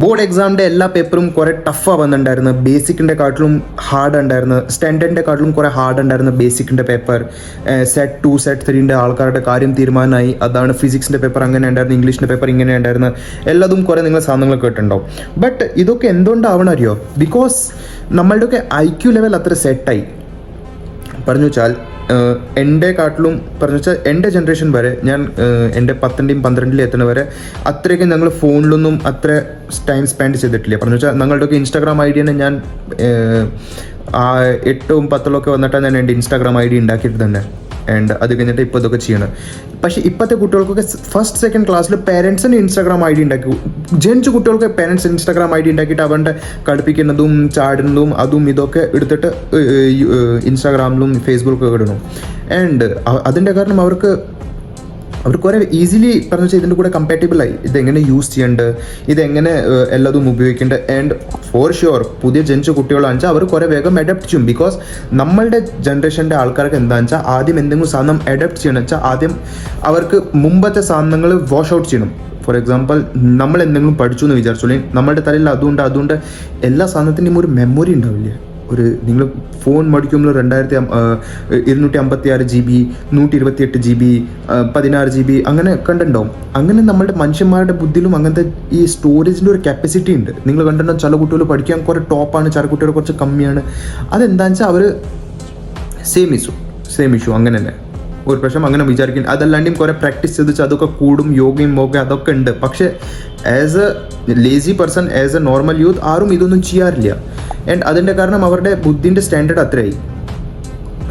Board എക്സാമിൻ്റെ എല്ലാ പേപ്പറും കുറേ ടഫാണ് വന്നിട്ടുണ്ടായിരുന്നു. ബേസിക്കിൻ്റെ കാട്ടിലും ഹാർഡ് ഉണ്ടായിരുന്നു, സ്റ്റാൻഡേർഡിൻ്റെ കാട്ടിലും കുറേ ഹാർഡ് ഉണ്ടായിരുന്നു ബേസിക്കിൻ്റെ പേപ്പർ. സെറ്റ് 2 സെറ്റ് 3ൻ്റെ ആൾക്കാരുടെ കാര്യം തീരുമാനമായി. അതാണ് ഫിസിക്സിൻ്റെ പേപ്പർ അങ്ങനെ ഉണ്ടായിരുന്നു, ഇംഗ്ലീഷിൻ്റെ പേപ്പർ ഇങ്ങനെ ഉണ്ടായിരുന്നു. എല്ലാതും കുറേ നിങ്ങൾ സാധനങ്ങൾ കേട്ടിട്ടുണ്ടാവും. ബട്ട് ഇതൊക്കെ എന്തുകൊണ്ടാവണം അറിയോ? ബിക്കോസ് നമ്മളുടെയൊക്കെ IQ ലെവൽ അത്ര സെറ്റായി. പറഞ്ഞു വെച്ചാൽ എൻ്റെ കാട്ടിലും പറഞ്ഞു വെച്ചാൽ എൻ്റെ ജനറേഷൻ വരെ ഞാൻ എൻ്റെ 10ൻ്റെയും 12ൻ്റെയും എത്തുന്ന വരെ അത്രയ്ക്ക് ഞങ്ങൾ ഫോണിലൊന്നും അത്ര ടൈം സ്പെൻഡ് ചെയ്തിട്ടില്ല. പറഞ്ഞു വെച്ചാൽ ഞങ്ങളുടെയൊക്കെ ഇൻസ്റ്റാഗ്രാം ID തന്നെ ഞാൻ 8ഉം 10ലും വന്നിട്ടാണ് ഞാൻ എൻ്റെ ഇൻസ്റ്റാഗ്രാം ID ഉണ്ടാക്കിയിട്ട് തന്നെ. ആൻഡ് അത് കഴിഞ്ഞിട്ട് ഇപ്പോൾ ഇതൊക്കെ ചെയ്യണം. പക്ഷേ ഇപ്പോഴത്തെ കുട്ടികൾക്കൊക്കെ ഫസ്റ്റ് സെക്കൻഡ് ക്ലാസ്സിൽ പേരൻസിന് ഇൻസ്റ്റാഗ്രാം ID ഉണ്ടാക്കി, ജനിച്ച കുട്ടികൾക്ക് പേരൻസ് ഇൻസ്റ്റാഗ്രാം ID ഉണ്ടാക്കിയിട്ട് അവരുടെ കളിപ്പിക്കുന്നതും ചാടുന്നതും അതും ഇതൊക്കെ എടുത്തിട്ട് ഇൻസ്റ്റാഗ്രാമിലും ഫേസ്ബുക്കിലൊക്കെ ഇടണം. ആൻഡ് അതിൻ്റെ കാരണം അവർ കുറേ ഈസിലി പറഞ്ഞു വെച്ചാൽ ഇതിൻ്റെ കൂടെ കമ്പാറ്റബിളായി. ഇതെങ്ങനെ യൂസ് ചെയ്യേണ്ടത്, ഇതെങ്ങനെ എല്ലാതും ഉപയോഗിക്കേണ്ടത്. ആൻഡ് ഫോർ ഷുവർ പുതിയ ജനിച്ച കുട്ടികളാണെന്ന് വെച്ചാൽ അവർ കുറേ വേഗം അഡാപ്റ്റ് ചെയ്യും. ബിക്കോസ് നമ്മളുടെ ജനറേഷൻ്റെ ആൾക്കാർക്ക് എന്താണെന്ന് വെച്ചാൽ ആദ്യം എന്തെങ്കിലും സാധനം അഡാപ്റ്റ് ചെയ്യണം വെച്ചാൽ ആദ്യം അവർക്ക് മുമ്പത്തെ സാധനങ്ങൾ വാഷ് ഔട്ട് ചെയ്യണം. ഫോർ എക്സാമ്പിൾ നമ്മൾ എന്തെങ്കിലും പഠിച്ചു എന്ന് വിചാരിച്ചോളൂ, നമ്മുടെ തലയിൽ അതുകൊണ്ട് എല്ലാ സാധനത്തിൻ്റെയും ഒരു മെമ്മറി ഉണ്ടാവില്ല. നിങ്ങൾ ഫോൺ മേടിക്കുമ്പോൾ 256 GB 128 GB 16 GB അങ്ങനെ കണ്ടിട്ടുണ്ടാവും. അങ്ങനെ നമ്മുടെ മനുഷ്യന്മാരുടെ ബുദ്ധിയിലും അങ്ങനത്തെ ഈ സ്റ്റോറേജിൻ്റെ ഒരു കപ്പാസിറ്റി ഉണ്ട്. നിങ്ങൾ കണ്ടിട്ടുണ്ടാവും ചില കുട്ടികൾ പഠിക്കാൻ കുറേ ടോപ്പാണ്, ചില കുട്ടികൾ കുറച്ച് കമ്മിയാണ്. അതെന്താണെന്ന് വെച്ചാൽ അവർ സെയിം ഇഷ്യൂ അങ്ങനെ തന്നെ ഒരു പ്രശ്നം അങ്ങനെ വിചാരിക്കും. അതല്ലാണ്ടും കുറേ പ്രാക്ടീസ് ചെയ്ത് അതൊക്കെ കൂടും, യോഗയും അതൊക്കെ ഉണ്ട്. പക്ഷേ as A lazy person, as A normal youth ആരും ഇതൊന്നും ചെയ്യാറില്ല. ആൻഡ് അതിൻ്റെ കാരണം അവരുടെ ബുദ്ധിൻ്റെ സ്റ്റാൻഡേർഡ് അത്രയായി.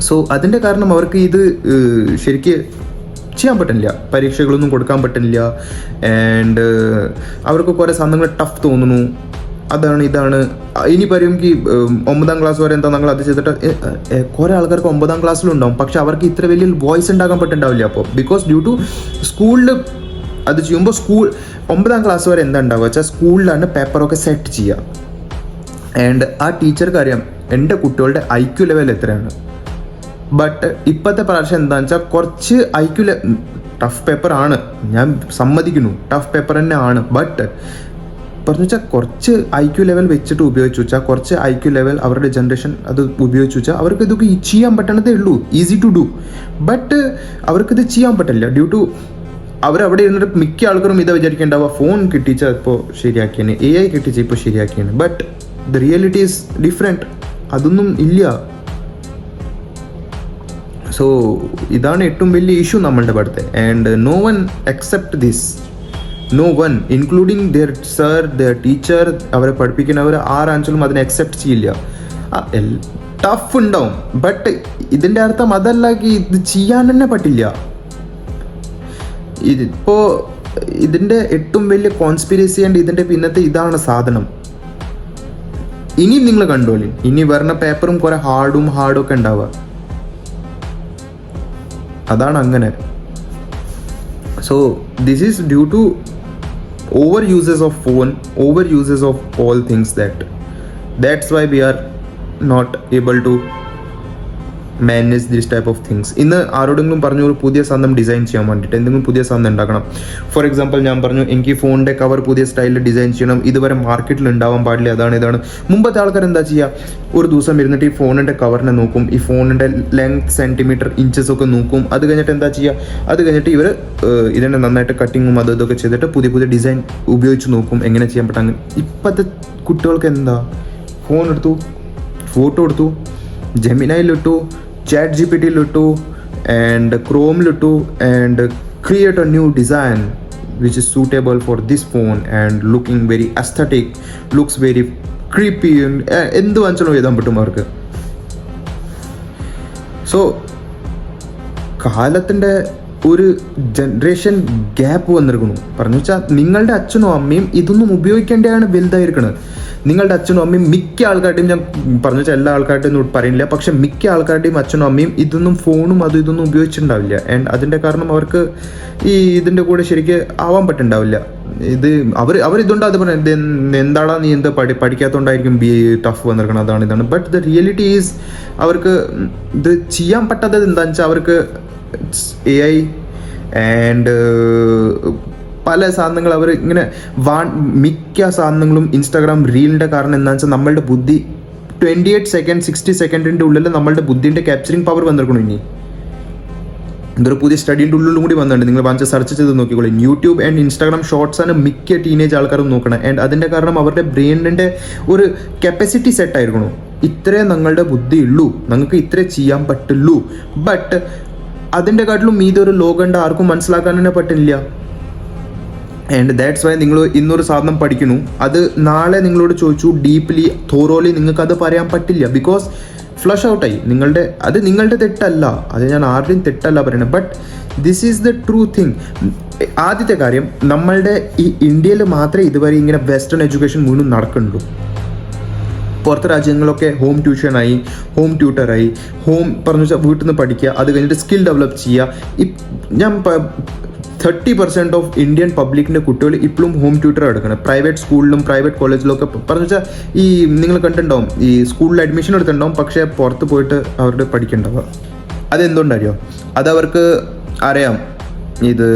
സോ അതിൻ്റെ കാരണം അവർക്ക് ഇത് ശരിക്ക് ചെയ്യാൻ പറ്റുന്നില്ല, പരീക്ഷകളൊന്നും കൊടുക്കാൻ പറ്റുന്നില്ല. ആൻഡ് അവർക്ക് കുറേ സാധനങ്ങൾ ടഫ് തോന്നുന്നു. ഇതാണ് ഇനി പറയുമെങ്കിൽ 9ാം ക്ലാസ് വരെ എന്താ ഞങ്ങൾ അത് ചെയ്തിട്ട് കുറേ ആൾക്കാർക്ക് 9ാം ക്ലാസ്സിലുണ്ടാവും. പക്ഷെ അവർക്ക് ഇത്ര വലിയ വോയിസ് ഉണ്ടാക്കാൻ പറ്റുന്നുണ്ടാവില്ല. അപ്പോൾ ബിക്കോസ് ഡ്യൂ ടു സ്കൂളിൽ അത് ചെയ്യുമ്പോൾ 9ാം ക്ലാസ് വരെ എന്താ ഉണ്ടാവുക വെച്ചാൽ സ്കൂളിലാണ് പേപ്പറൊക്കെ സെറ്റ് ചെയ്യുക. ആൻഡ് ആ ടീച്ചർക്ക് അറിയാം എൻ്റെ കുട്ടികളുടെ IQ ലെവൽ എത്രയാണ്. ബട്ട് ഇപ്പോഴത്തെ പ്രാവശ്യം എന്താണെന്ന് വെച്ചാൽ കുറച്ച് IQ ടഫ് പേപ്പർ ആണ്, ഞാൻ സമ്മതിക്കുന്നു, ടഫ് പേപ്പർ തന്നെ ആണ്. ബട്ട് പറഞ്ഞു വെച്ചാൽ കുറച്ച് IQ ലെവൽ വെച്ചിട്ട് ഉപയോഗിച്ചു വെച്ചാൽ, കുറച്ച് IQ ലെവൽ അവരുടെ ജനറേഷൻ അത് ഉപയോഗിച്ചു വെച്ചാൽ അവർക്ക് ഇതൊക്കെ ചെയ്യാൻ പറ്റണതേ ഉള്ളൂ. Easy to do. ബട്ട് അവർക്കിത് ചെയ്യാൻ പറ്റില്ല. ഡ്യൂ ടു അവരവിടെ ഇരുന്നിട്ട് മിക്ക ആൾക്കാരും ഇതാ വിചാരിക്കേണ്ടാവുക, ഫോൺ കിട്ടിച്ചാൽ ഇപ്പോൾ ശരിയാക്കിയാണ്, AI കിട്ടിച്ചാൽ ഇപ്പോൾ ശരിയാക്കിയാണ്. But the reality is different. അതൊന്നും ഇല്ല. സോ ഇതാണ് ഏറ്റവും വലിയ ഇഷ്യൂ നമ്മളുടെ പഠിത്തം. And no one accept this. No one including their sir, their teacher, അവരെ പഠിപ്പിക്കുന്നവർ ആരാണെങ്കിലും അതിനെ അക്സെപ്റ്റ് ചെയ്യില്ല. ടഫ് ഉണ്ടാവും. ബട്ട് ഇതിൻ്റെ അർത്ഥം അതല്ല ഇത് ചെയ്യാൻ തന്നെ പറ്റില്ല. ഇതിപ്പോൾ ഇതിൻ്റെ ഏറ്റവും വലിയ കോൺസ്പിരസി ആൻഡ് ഇതിൻ്റെ പിന്നത്തെ ഇതാണ് സാധനം. ഇനിയും നിങ്ങൾ കണ്ടോളി, ഇനി വരുന്ന പേപ്പറും കുറെ ഹാർഡും ഒക്കെ ഉണ്ടാവുക. അതാണ് അങ്ങനെ. So this is due to over users of phone, over users of all things. That's why we are not able to manage this type of things. ഇന്ന് ആരോടെങ്കിലും പറഞ്ഞു ഒരു പുതിയ സാധനം ഡിസൈൻ ചെയ്യാൻ വേണ്ടിയിട്ട്, എന്തെങ്കിലും പുതിയ സാധനം ഉണ്ടാക്കണം. ഫോർ എക്സാമ്പിൾ ഞാൻ പറഞ്ഞു എനിക്ക് ഫോണിൻ്റെ കവർ പുതിയ സ്റ്റൈലിൽ ഡിസൈൻ ചെയ്യണം, ഇതുവരെ മാർക്കറ്റിൽ ഉണ്ടാവാൻ പാടില്ല, ഇതാണ്. മുമ്പത്തെ ആൾക്കാർ എന്താ ചെയ്യുക, ഒരു ദിവസം ഇരുന്നിട്ട് ഈ ഫോണിൻ്റെ കവറിനെ നോക്കും, ഈ ഫോണിൻ്റെ ലെങ്ത് സെൻറ്റിമീറ്റർ ഇഞ്ചസ് ഒക്കെ നോക്കും. അത് കഴിഞ്ഞിട്ട് എന്താ ചെയ്യുക, അത് കഴിഞ്ഞിട്ട് ഇവർ ഇതിനെ നന്നായിട്ട് കട്ടിങ്ങും ഇതൊക്കെ ചെയ്തിട്ട് പുതിയ ഡിസൈൻ ഉപയോഗിച്ച് നോക്കും എങ്ങനെ ചെയ്യാൻ പറ്റാൻ. ഇപ്പോഴത്തെ കുട്ടികൾക്ക് എന്താ, ഫോൺ എടുത്തു, ഫോട്ടോ എടുത്തു, ജെമിനൈയിലിട്ടു, ChatGPT-ലിട്ടു and Chrome-ലിട്ടു and create a new design which is suitable for this phone and looking very aesthetic, looks very creepy, എന്ത് വാങ്ങിച്ചാലും എഴുതാൻ പറ്റും അവർക്ക്. സോ കാലത്തിൻ്റെ ഒരു ജനറേഷൻ ഗ്യാപ്പ് വന്നിരിക്കുന്നു. പറഞ്ഞു വെച്ചാൽ നിങ്ങളുടെ അച്ഛനും അമ്മയും ഇതൊന്നും ഉപയോഗിക്കേണ്ടതാണ് വലുതായിരിക്കണത്. നിങ്ങളുടെ അച്ഛനും അമ്മയും മിക്ക ആൾക്കാരുടെയും, ഞാൻ പറഞ്ഞു വെച്ചാൽ എല്ലാ ആൾക്കാരുടെയും ഒന്നും പറയുന്നില്ല, പക്ഷെ മിക്ക ആൾക്കാരുടെയും അച്ഛനും അമ്മയും ഇതൊന്നും ഫോണും ഇതൊന്നും ഉപയോഗിച്ചിട്ടുണ്ടാവില്ല. ആൻഡ് അതിൻ്റെ കാരണം അവർക്ക് ഈ ഇതിൻ്റെ കൂടെ ശരിക്ക് ആവാൻ പറ്റുന്നുണ്ടാവില്ല. അവരിതുകൊണ്ട് അത് പറഞ്ഞത് എന്താടാ നീ എന്താ പഠിക്കാത്തതുകൊണ്ടായിരിക്കും ടഫ് വന്നിരിക്കണം, ഇതാണ്. ബട്ട് ദ റിയാലിറ്റി ഈസ് അവർക്ക് ഇത് ചെയ്യാൻ പറ്റാത്തത് എന്താണെന്ന് വെച്ചാൽ അവർക്ക് AI ആൻഡ് പല സാധനങ്ങൾ അവർ ഇങ്ങനെ മിക്ക സാധനങ്ങളും ഇൻസ്റ്റാഗ്രാം റീലിൻ്റെ കാരണം എന്താണെന്ന് വെച്ചാൽ നമ്മളുടെ ബുദ്ധി 28 സെക്കൻഡ് 60 സെക്കൻഡിൻ്റെ ഉള്ളിൽ നമ്മളുടെ ബുദ്ധിൻ്റെ ക്യാപ്ചറിങ് പവർ വന്നിരിക്കണം. ഇനി ഇതൊരു പുതിയ സ്റ്റഡീൻ്റെ ഉള്ളിലും കൂടി വന്നിട്ടുണ്ട്. നിങ്ങൾ വാങ്ങിച്ച് സെർച്ച് ചെയ്ത് നോക്കിക്കോളൂ. യൂട്യൂബ് ആൻഡ് ഇൻസ്റ്റാഗ്രാം ഷോർട്സ് ആണ് മിക്ക ടീനേജ് ആൾക്കാരും നോക്കണം. ആൻഡ് അതിൻ്റെ കാരണം അവരുടെ ബ്രെയിനിൻ്റെ ഒരു കപ്പാസിറ്റി സെറ്റ് ആയിരിക്കണം. ഇത്രേ നിങ്ങളുടെ ബുദ്ധി ഉള്ളൂ, നിങ്ങൾക്ക് ഇത്രേ ചെയ്യാൻ പറ്റുള്ളൂ. ബട്ട് അതിൻ്റെ കാട്ടിലും ഇതൊരു ലോകമുണ്ട്, ആർക്കും മനസ്സിലാക്കാൻ തന്നെ പറ്റില്ല. ആൻഡ് ദാറ്റ്സ് വൈ നിങ്ങൾ ഇന്നൊരു സാധനം പഠിക്കുന്നു, അത് നാളെ നിങ്ങളോട് ചോദിച്ചു ഡീപ്ലി തോറോലി നിങ്ങൾക്ക് അത് പറയാൻ പറ്റില്ല. ബിക്കോസ് ഫ്ലഷ് ഔട്ടായി നിങ്ങളുടെ തെറ്റല്ല, അത് ഞാൻ ആരുടെയും തെറ്റല്ല പറയുന്നത്. But this is the true thing. ആദ്യത്തെ കാര്യം, നമ്മളുടെ ഈ ഇന്ത്യയിൽ മാത്രമേ ഇതുവരെ ഇങ്ങനെ വെസ്റ്റേൺ എഡ്യൂക്കേഷൻ മുഴുവൻ നടക്കുന്നുള്ളൂ. പുറത്തെ രാജ്യങ്ങളൊക്കെ ഹോം ട്യൂഷനായി, ഹോം ട്യൂട്ടറായി, പറഞ്ഞു വെച്ചാൽ വീട്ടിൽ നിന്ന് പഠിക്കുക, അത് കഴിഞ്ഞിട്ട് സ്കിൽ ഡെവലപ്പ് ചെയ്യുക. ഞാൻ 30% ഓഫ് ഇന്ത്യൻ പബ്ലിക്കിൻ്റെ കുട്ടികൾ ഇപ്പോഴും ഹോം ട്യൂട്ടർ എടുക്കണം. പ്രൈവറ്റ് സ്കൂളിലും പ്രൈവറ്റ് കോളേജിലും ഒക്കെ പറഞ്ഞു വെച്ചാൽ ഈ നിങ്ങൾ കണ്ടിട്ടുണ്ടാവും, ഈ സ്കൂളിൽ അഡ്മിഷൻ എടുത്തിട്ടുണ്ടാവും, പക്ഷേ പുറത്ത് പോയിട്ട് അവരുടെ പഠിക്കണ്ടാവുക. അതെന്തുകൊണ്ടറിയോ? അതവർക്ക് അറിയാം ഇത്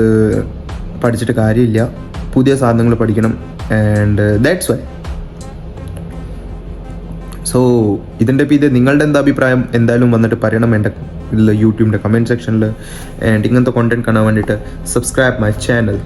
പഠിച്ചിട്ട് കാര്യമില്ല, പുതിയ സാധനങ്ങൾ പഠിക്കണം. And that's why. സോ ഇതിൻ്റെ ഇത് നിങ്ങളുടെ എന്താ അഭിപ്രായം എന്തായാലും വന്നിട്ട് പറയണം എൻ്റെ യൂട്യൂബിൻ്റെ കമൻറ്റ് സെക്ഷനിൽ. ആൻഡ് ഇങ്ങനത്തെ കോണ്ടന്റ് കാണാൻ വേണ്ടിയിട്ട് സബ്സ്ക്രൈബ് മൈ ചാനൽ.